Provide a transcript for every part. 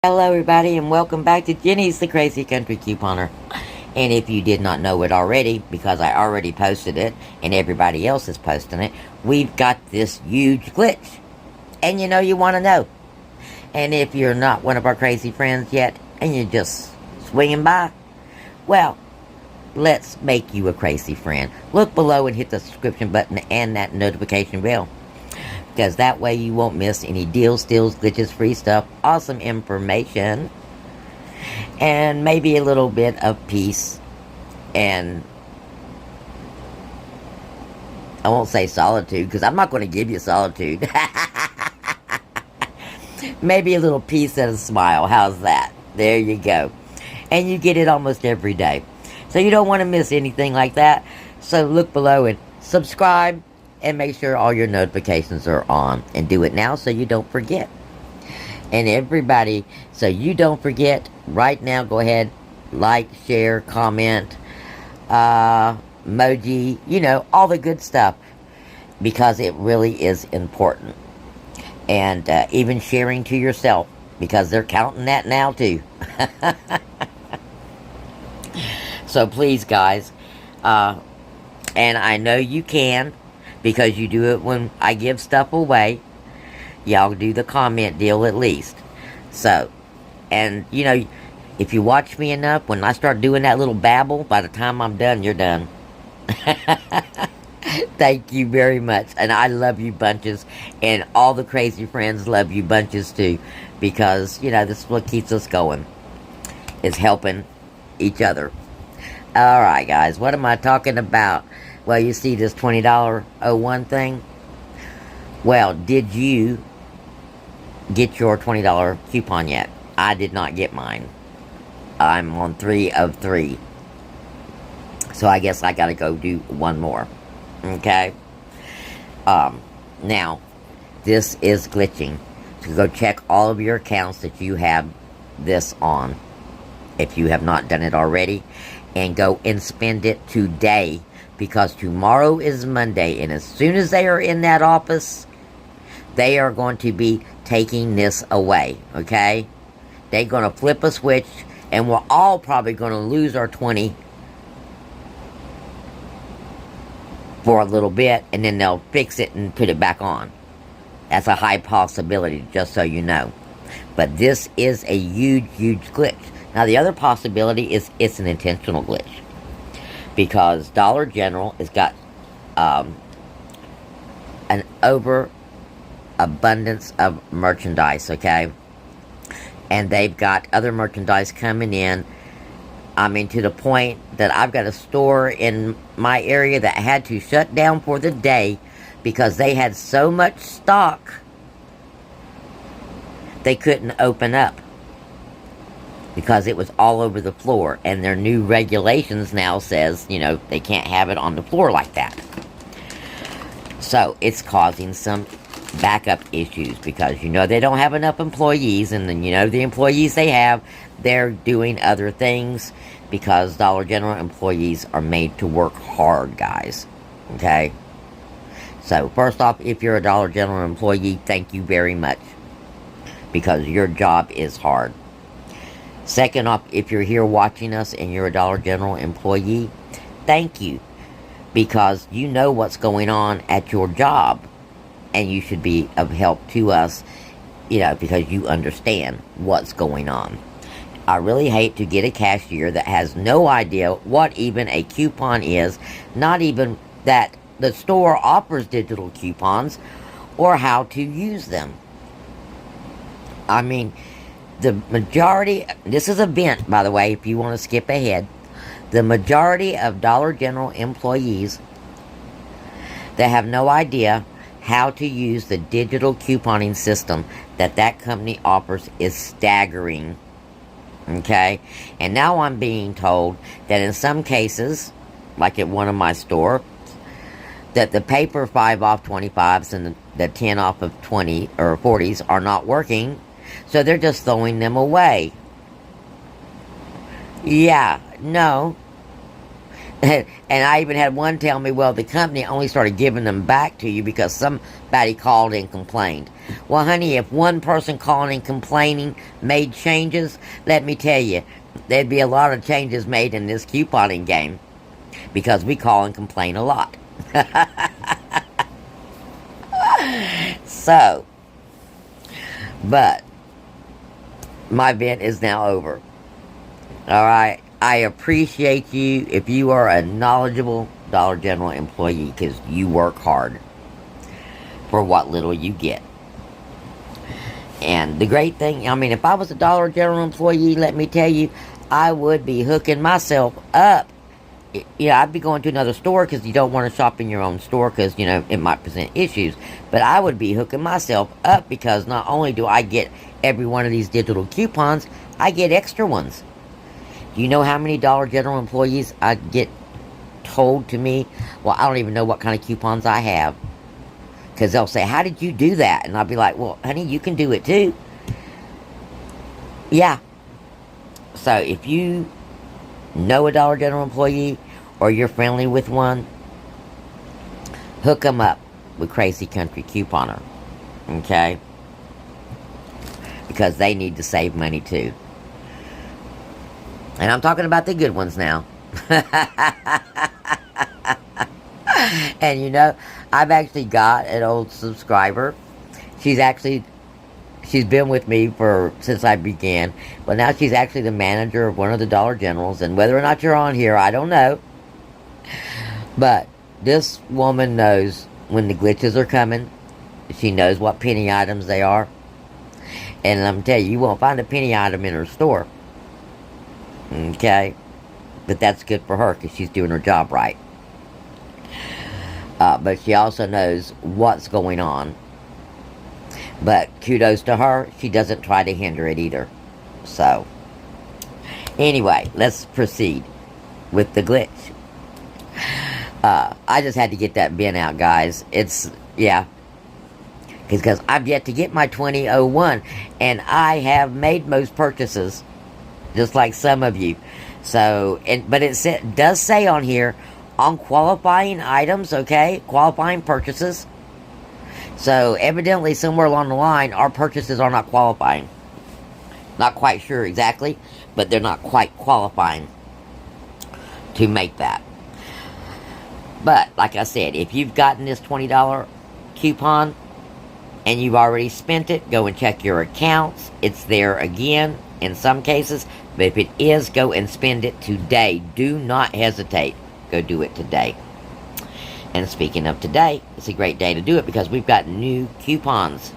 Hello everybody and welcome back to Jenny's the Crazy Country Couponer. And if you did not know it already, because I already posted it and everybody else is posting it, we've got this huge glitch. And you want to know. And if you're not one of our crazy friends yet and you're just swinging by, well, let's make you a crazy friend. Look below and hit the subscription button and that notification bell. Because that way you won't miss any deals, steals, glitches, free stuff, awesome information, and maybe a little bit of peace, and I won't say solitude, because I'm not going to give you solitude. Maybe a little peace and a smile. How's that? There you go. And you get it almost every day. So you don't want to miss anything like that. So look below and subscribe. And make sure all your notifications are on. And do it now so you don't forget. And everybody, so you don't forget, right now, go ahead, like, share, comment, emoji, all the good stuff. Because it really is important. And even sharing to yourself. Because they're counting that now, too. So please, guys. And I know you can. Because you do it when I give stuff away. Y'all do the comment deal at least. So, and if you watch me enough, when I start doing that little babble, by the time I'm done, you're done. Thank you very much. And I love you bunches. And all the crazy friends love you bunches too. Because, this is what keeps us going. Is helping each other. Alright guys, what am I talking about? Well, you see this $20.01 thing? Well, did you get your $20 coupon yet? I did not get mine. I'm on 3 of 3. So I guess I gotta go do one more. Okay? Now, this is glitching. So go check all of your accounts that you have this on. If you have not done it already. And go and spend it today. Because tomorrow is Monday, and as soon as they are in that office, they are going to be taking this away, okay? They're going to flip a switch, and we're all probably going to lose our 20 for a little bit, and then they'll fix it and put it back on. That's a high possibility, just so you know. But this is a huge, huge glitch. Now, the other possibility is it's an intentional glitch. Because Dollar General has got an overabundance of merchandise, okay? And they've got other merchandise coming in. I mean, to the point that I've got a store in my area that had to shut down for the day because they had so much stock they couldn't open up. Because it was all over the floor. And their new regulations now says, they can't have it on the floor like that. So, it's causing some backup issues. Because, they don't have enough employees. And then, the employees they have, they're doing other things. Because Dollar General employees are made to work hard, guys. Okay? So, first off, if you're a Dollar General employee, thank you very much. Because your job is hard. Second off, if you're here watching us and you're a Dollar General employee, thank you. Because you know what's going on at your job. And you should be of help to us, because you understand what's going on. I really hate to get a cashier that has no idea what even a coupon is. Not even that the store offers digital coupons or how to use them. I mean, the majority, this is a vent, by the way, if you want to skip ahead. The majority of Dollar General employees that have no idea how to use the digital couponing system that company offers is staggering. Okay? And now I'm being told that in some cases, like at one of my stores, that the paper 5 off 25s and the 10 off of 20 or 40s are not working. So they're just throwing them away. Yeah, no. And I even had one tell me, well, the company only started giving them back to you because somebody called and complained. Well, honey, if one person calling and complaining made changes, let me tell you, there'd be a lot of changes made in this couponing game because we call and complain a lot. So, but my vent is now over. Alright, I appreciate you if you are a knowledgeable Dollar General employee because you work hard for what little you get. And the great thing, I mean, if I was a Dollar General employee, let me tell you, I would be hooking myself up. I'd be going to another store because you don't want to shop in your own store because, it might present issues. But I would be hooking myself up because not only do I get every one of these digital coupons, I get extra ones. Do you know how many Dollar General employees I get told to me, well, I don't even know what kind of coupons I have. Because they'll say, how did you do that? And I'll be like, well, honey, you can do it too. Yeah. So if you know a Dollar General employee or you're friendly with one, hook them up with Crazee Country Couponer. Okay? Because they need to save money too. And I'm talking about the good ones now. And I've actually got an old subscriber. She's been with me since I began. But now she's actually the manager of one of the Dollar Generals. And whether or not you're on here, I don't know. But this woman knows when the glitches are coming. She knows what penny items they are. And I'm telling you, you won't find a penny item in her store. Okay? But that's good for her because she's doing her job right. But she also knows what's going on. But kudos to her, she doesn't try to hinder it either. So, anyway, let's proceed with the glitch. I just had to get that bin out, guys. Because I've yet to get my 2001, and I have made most purchases, just like some of you. So, but it does say on here, on qualifying items, okay? Qualifying purchases. So, evidently, somewhere along the line, our purchases are not qualifying. Not quite sure exactly, but they're not quite qualifying to make that. But, like I said, if you've gotten this $20 coupon and you've already spent it, go and check your accounts. It's there again in some cases. But if it is, go and spend it today. Do not hesitate. Go do it today. And speaking of today, it's a great day to do it because we've got new coupons.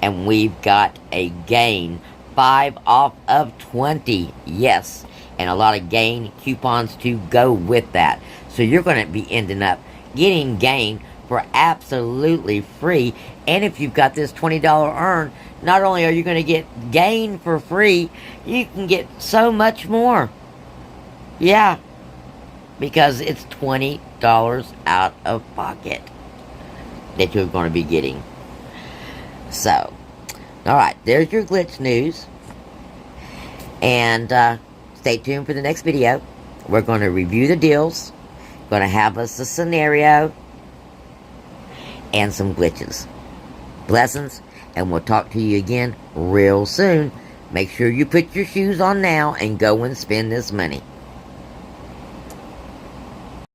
And we've got a gain 5 off of 20. Yes. And a lot of gain coupons to go with that. So you're going to be ending up getting gain for absolutely free. And if you've got this $20 earn, not only are you going to get gain for free, you can get so much more. Yeah. Because it's $20 out of pocket that you're going to be getting. So, alright, there's your glitch news. And stay tuned for the next video. We're going to review the deals. Going to have us a scenario. And some glitches. Blessings. And we'll talk to you again real soon. Make sure you put your shoes on now and go and spend this money.